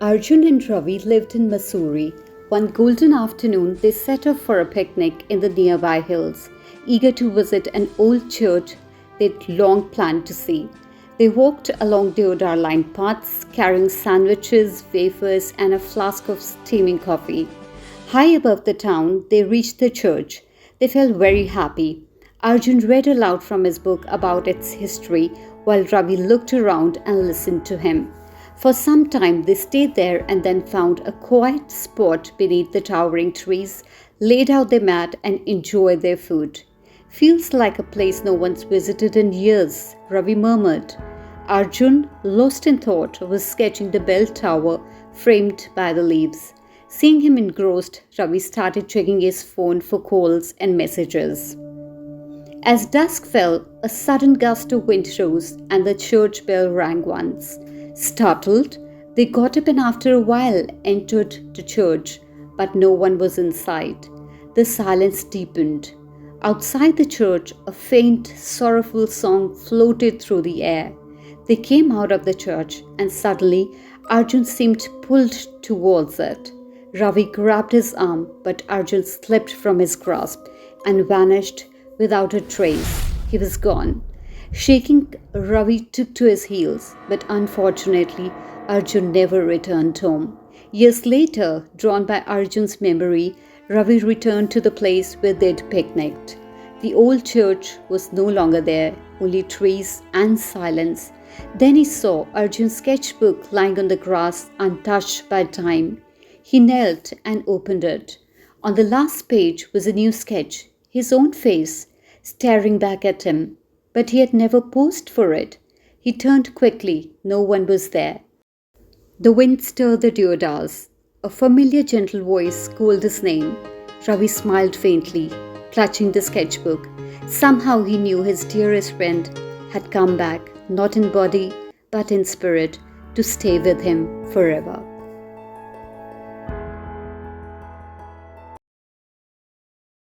Arjun and Ravi lived in Mussoorie. One golden afternoon, they set off for a picnic in the nearby hills, eager to visit an old church they'd long planned to see. They walked along deodar-lined paths, carrying sandwiches, wafers, and a flask of steaming coffee. High above the town, they reached the church. They felt very happy. Arjun read aloud from his book about its history, while Ravi looked around and listened to him. For some time they stayed there and then found a quiet spot beneath the towering trees, laid out their mat and enjoyed their food. "Feels like a place no one's visited in years," Ravi murmured. Arjun, lost in thought, was sketching the bell tower framed by the leaves. Seeing him engrossed, Ravi started checking his phone for calls and messages. As dusk fell, a sudden gust of wind rose and the church bell rang once. Startled, they got up and after a while entered the church, but no one was inside. The silence deepened. Outside the church, a faint, sorrowful song floated through the air. They came out of the church, and suddenly Arjun seemed pulled towards it. Ravi grabbed his arm, but Arjun slipped from his grasp and vanished without a trace. He was gone. Shaking, Ravi took to his heels, but unfortunately, Arjun never returned home. Years later, drawn by Arjun's memory, Ravi returned to the place where they'd picnicked. The old church was no longer there, only trees and silence. Then he saw Arjun's sketchbook lying on the grass, untouched by time. He knelt and opened it. On the last page was a new sketch, his own face, staring back at him. But he had never posed for it. He turned quickly. No one was there. The wind stirred the deodars. A familiar gentle voice called his name. Ravi smiled faintly, clutching the sketchbook. Somehow he knew his dearest friend had come back, not in body, but in spirit, to stay with him forever.